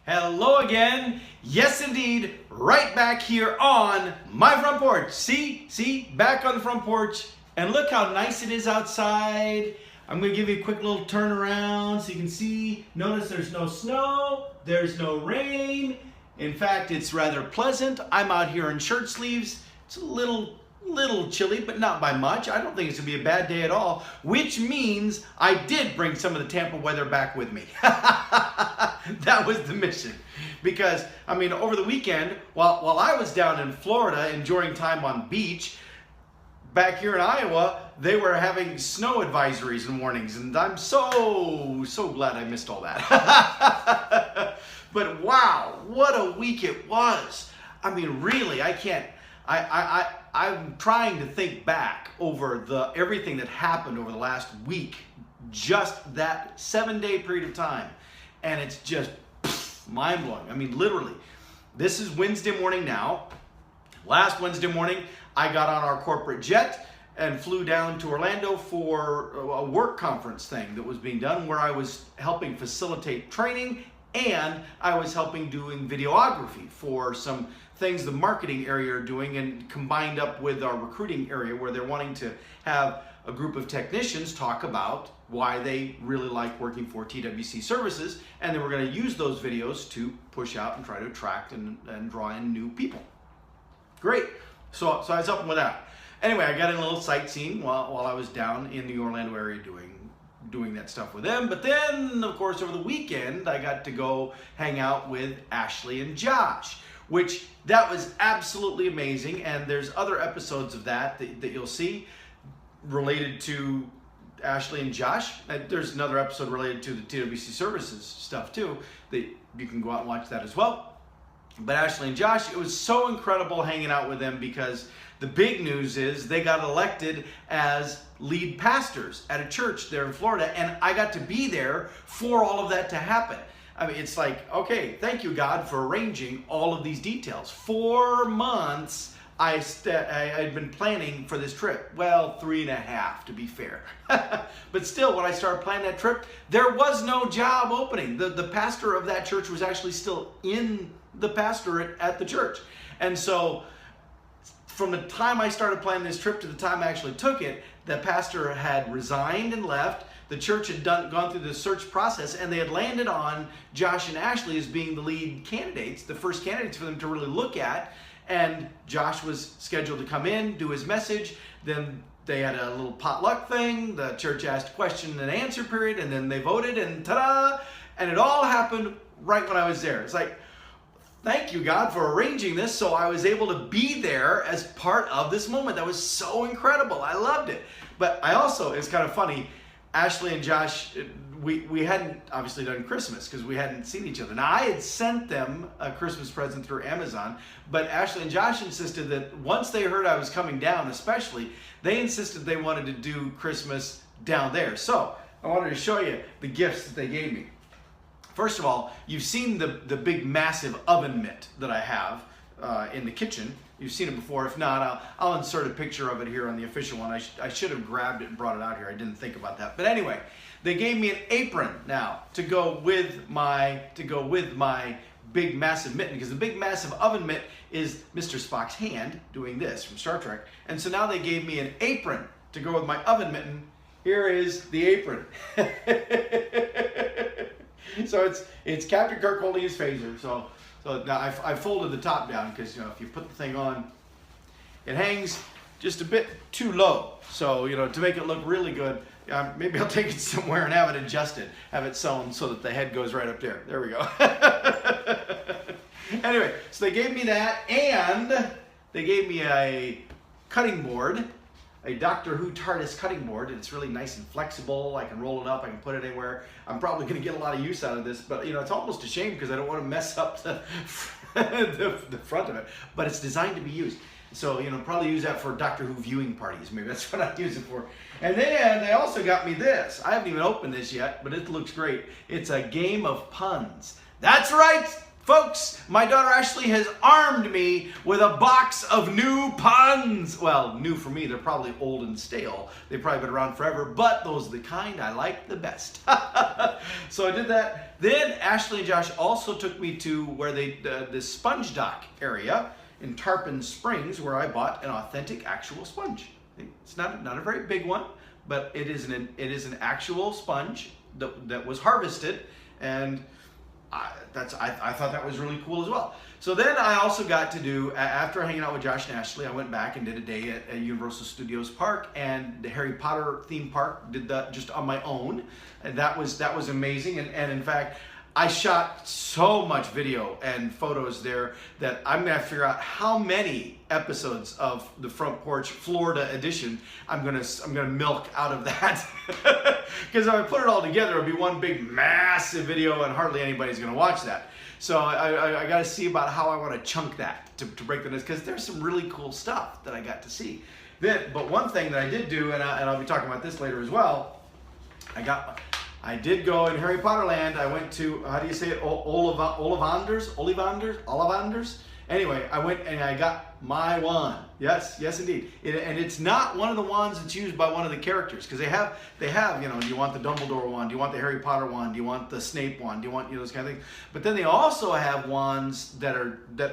Hello again. Yes, indeed. Right back here on My Front Porch. See, back on the front porch. And look how nice it is outside. I'm going to give you a quick little turn around so you can see. Notice there's no snow. There's no rain. In fact, it's rather pleasant. I'm out here in shirt sleeves. It's a little chilly, but not by much. I don't think it's going to be a bad day at all, which means I did bring some of the Tampa weather back with me. That was the mission. Because, I mean, over the weekend, while I was down in Florida enjoying time on beach, back here in Iowa, they were having snow advisories and warnings, and I'm so glad I missed all that. But wow, what a week it was. I mean, really, I'm trying to think back over everything that happened over the last week, just that 7-day period of time, and it's just mind-blowing. I mean, literally, this is Wednesday morning now. Last Wednesday morning, I got on our corporate jet and flew down to Orlando for a work conference thing that was being done where I was helping facilitate training and I was helping doing videography for some things the marketing area are doing, and combined up with our recruiting area where they're wanting to have a group of technicians talk about why they really like working for TWC Services, and then we're going to use those videos to push out and try to attract and draw in new people. Great. So I was helping with that. Anyway, I got in a little sightseeing while I was down in the Orlando area doing that stuff with them. But then, of course, over the weekend, I got to go hang out with Ashley and Josh, which that was absolutely amazing. And there's other episodes of that you'll see related to Ashley and Josh. There's another episode related to the TWC Services stuff too, that you can go out and watch that as well. But Ashley and Josh, it was so incredible hanging out with them because the big news is they got elected as lead pastors at a church there in Florida, and I got to be there for all of that to happen. I mean, it's like, okay, thank you, God, for arranging all of these details. 4 months I'd been planning for this trip. Well, 3.5 to be fair. But still, when I started planning that trip, there was no job opening. The pastor of that church was actually still in the pastorate at the church. And so from the time I started planning this trip to the time I actually took it, the pastor had resigned and left. The church had gone through the search process, and they had landed on Josh and Ashley as being the lead candidates, the first candidates for them to really look at. And Josh was scheduled to come in, do his message. Then they had a little potluck thing. The church asked question and answer period, and then they voted, and ta-da! And it all happened right when I was there. It's like, thank you, God, for arranging this so I was able to be there as part of this moment. That was so incredible. I loved it. But I also, it's kind of funny, Ashley and Josh, we hadn't obviously done Christmas because we hadn't seen each other. Now, I had sent them a Christmas present through Amazon, but Ashley and Josh insisted that once they heard I was coming down, especially, they insisted they wanted to do Christmas down there. So I wanted to show you the gifts that they gave me. First of all, you've seen the big massive oven mitt that I have in the kitchen. You've seen it before. If not, I'll insert a picture of it here on the official one. I should have grabbed it and brought it out here. I didn't think about that. But anyway, they gave me an apron now to go with my big massive mitten, because the big massive oven mitt is Mr. Spock's hand doing this from Star Trek. And so now they gave me an apron to go with my oven mitten. Here is the apron. So it's Captain Kirk holding his phaser. So now I folded the top down because, if you put the thing on, it hangs just a bit too low. So, to make it look really good, maybe I'll take it somewhere and have it adjusted, have it sewn so that the head goes right up there. There we go. Anyway, so they gave me that, and they gave me a cutting board, a Doctor Who TARDIS cutting board. It's really nice and flexible. I can roll it up. I can put it anywhere. I'm probably going to get a lot of use out of this, but it's almost a shame because I don't want to mess up the front of it. But it's designed to be used. So, probably use that for Doctor Who viewing parties. Maybe that's what I'd use it for. And then they also got me this. I haven't even opened this yet, but it looks great. It's a game of puns. That's right, Folks, my daughter Ashley has armed me with a box of new puns. Well, new for me, they're probably old and stale. They've probably been around forever, but those are the kind I like the best. So I did that. Then Ashley and Josh also took me to where the sponge dock area in Tarpon Springs, where I bought an authentic actual sponge. It's not a very big one, but it is an actual sponge that was harvested, and I thought that was really cool as well. So then I also got to do, after hanging out with Josh and Ashley, I went back and did a day at Universal Studios Park and the Harry Potter theme park. Did that just on my own, and that was amazing. And in fact, I shot so much video and photos there that I'm gonna have to figure out how many episodes of the Front Porch Florida edition I'm gonna milk out of that. Because if I put it all together, it'll be one big massive video and hardly anybody's gonna watch that. So I got to see about how I want to chunk that to break the news, because there's some really cool stuff that I got to see. But one thing that I did do, and I'll be talking about this later as well, I did go in Harry Potter Land. I went to, how do you say it, Ollivanders? Anyway, I went and I got my wand. Yes, indeed. And it's not one of the wands that's used by one of the characters, because they have, you know, do you want the Dumbledore wand? Do you want the Harry Potter wand? Do you want the Snape wand? Do you want, you know, those kind of things? But then they also have wands that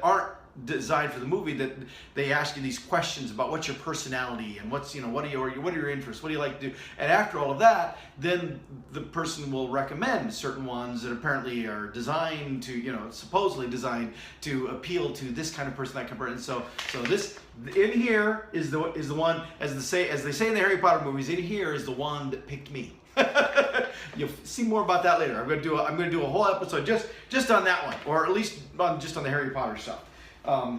aren't designed for the movie, that they ask you these questions about what's your personality and what's, you know, what are your interests, what do you like to do, and after all of that, then the person will recommend certain ones that apparently are designed to, you know, supposedly designed to appeal to this kind of person, that kind of person. So this in here is the one, as they say in the Harry Potter movies, in here is the one that picked me. You'll see more about that later. I'm going to do a whole episode just on that one, or at least just on the Harry Potter stuff.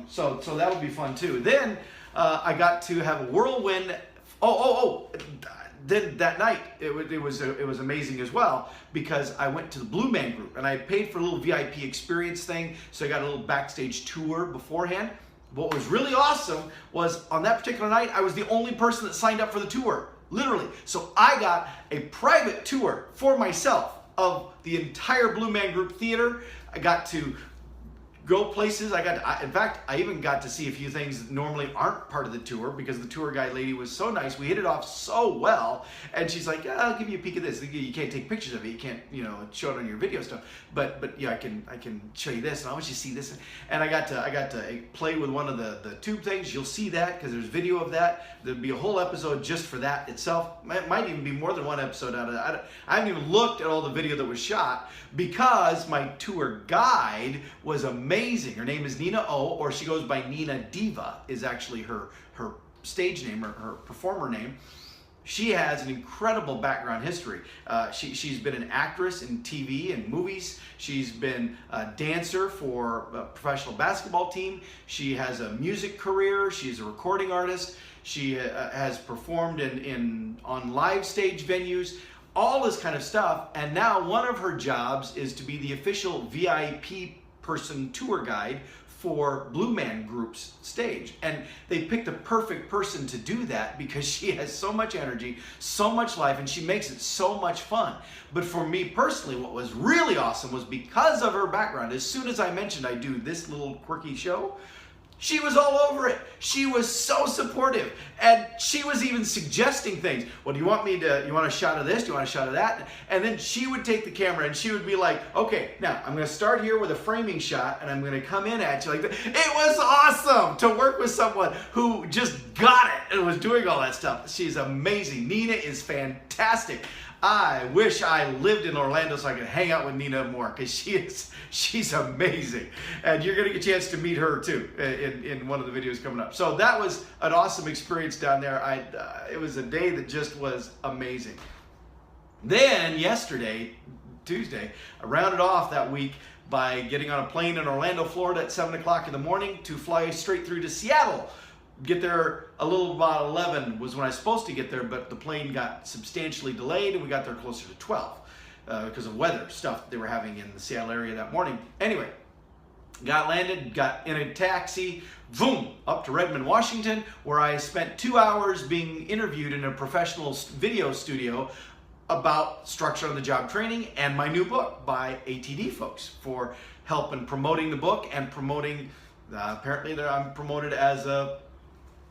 So that'll be fun too. Then I got to have a whirlwind. Then that night it was amazing as well, because I went to the Blue Man Group and I paid for a little VIP experience thing, so I got a little backstage tour beforehand. What was really awesome was on that particular night I was the only person that signed up for the tour, literally. So I got a private tour for myself of the entire Blue Man Group theater. I got to go places. In fact, I even got to see a few things that normally aren't part of the tour, because the tour guide lady was so nice. We hit it off so well, and she's like, "Yeah, I'll give you a peek of this. You can't take pictures of it. You can't, you know, show it on your video stuff. But yeah, I can show you this, and I want you to see this." And I got to play with one of the tube things. You'll see that because there's video of that. There'll be a whole episode just for that itself. It might even be more than one episode out of that. I haven't even looked at all the video that was shot, because my tour guide was amazing. Her name is Nina O, or she goes by Nina Diva, is actually her stage name, or her performer name. She has an incredible background history. She's been an actress in TV and movies. She's been a dancer for a professional basketball team. She has a music career. She's a recording artist. She has performed on live stage venues, all this kind of stuff. And now one of her jobs is to be the official VIP person tour guide for Blue Man Group's stage. And they picked a perfect person to do that, because she has so much energy, so much life, and she makes it so much fun. But for me personally, what was really awesome was, because of her background, as soon as I mentioned I do this little quirky show, she was all over it. She was so supportive, and she was even suggesting things. Well, you want a shot of this? Do you want a shot of that? And then she would take the camera and she would be like, "Okay, now I'm going to start here with a framing shot, and I'm going to come in at you like that." It was awesome to work with someone who just got it and was doing all that stuff. She's amazing. Nina is fantastic. I wish I lived in Orlando so I could hang out with Nina more, because she's amazing. And you're going to get a chance to meet her too in one of the videos coming up. So that was an awesome experience down there. It was a day that just was amazing. Then yesterday, Tuesday, I rounded off that week by getting on a plane in Orlando, Florida at 7 o'clock in the morning to fly straight through to Seattle. Get there a little about 11 was when I was supposed to get there, but the plane got substantially delayed, and we got there closer to 12 because of weather stuff they were having in the Seattle area that morning. Anyway, got landed, got in a taxi, boom, up to Redmond, Washington, where I spent 2 hours being interviewed in a professional video studio about structure on the job training and my new book by ATD folks for help in promoting the book and promoting, apparently that I'm promoted as a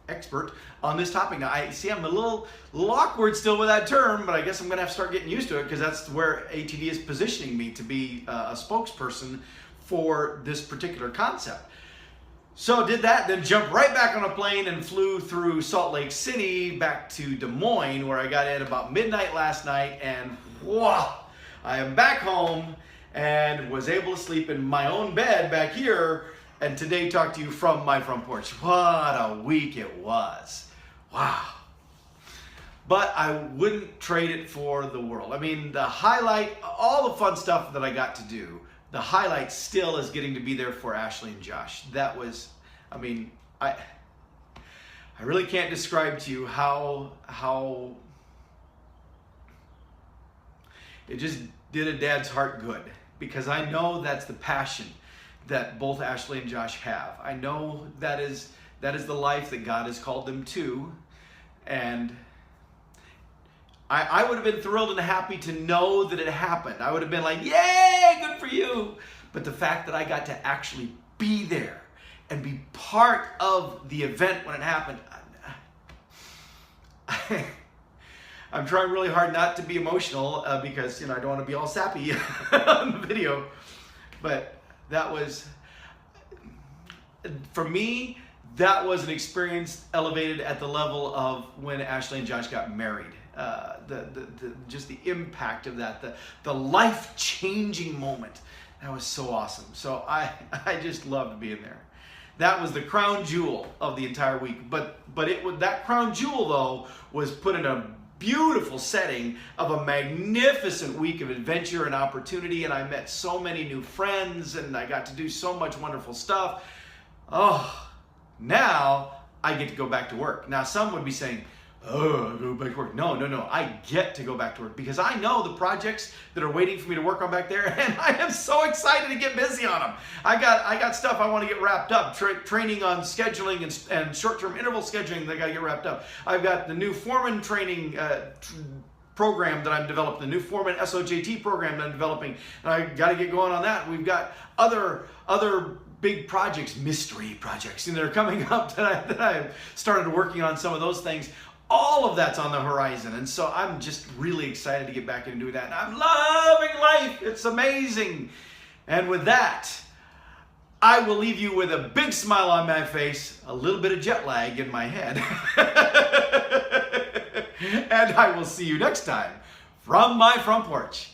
expert on this topic. Now I see I'm a little awkward still with that term, but I guess I'm gonna have to start getting used to it because that's where ATD is positioning me to be a spokesperson for this particular concept. So did that, then jumped right back on a plane and flew through Salt Lake City back to Des Moines, where I got in about midnight last night, and wow, I am back home and was able to sleep in my own bed back here, and today talk to you from my front porch. What a week it was. Wow. But I wouldn't trade it for the world. I mean, the highlight, all the fun stuff that I got to do, the highlight still is getting to be there for Ashley and Josh. That was, I mean, I really can't describe to you how it just did a dad's heart good, because I know that's the passion that both Ashley and Josh have. I know that is the life that God has called them to, and I would have been thrilled and happy to know that it happened. I would have been like, yay, good for you. But the fact that I got to actually be there and be part of the event when it happened, I'm trying really hard not to be emotional because, I don't want to be all sappy on the video. But that was, for me, that was an experience elevated at the level of when Ashley and Josh got married. Just the impact of that, the life-changing moment. That was so awesome. So I just loved being there. That was the crown jewel of the entire week. But that crown jewel though was put in a beautiful setting of a magnificent week of adventure and opportunity, and I met so many new friends, and I got to do so much wonderful stuff. Oh, now I get to go back to work. Now some would be saying, oh, go back to work. No. I get to go back to work because I know the projects that are waiting for me to work on back there, and I am so excited to get busy on them. I got stuff I want to get wrapped up. Training on scheduling and short-term interval scheduling that I got to get wrapped up. I've got the new foreman training program that I'm developing, the new foreman SOJT program that I'm developing, and I got to get going on that. We've got other big projects, mystery projects, that are coming up that I've started working on some of those things. All of that's on the horizon, and so I'm just really excited to get back into doing that. And I'm loving life. It's amazing. And with that, I will leave you with a big smile on my face, a little bit of jet lag in my head. And I will see you next time from my front porch.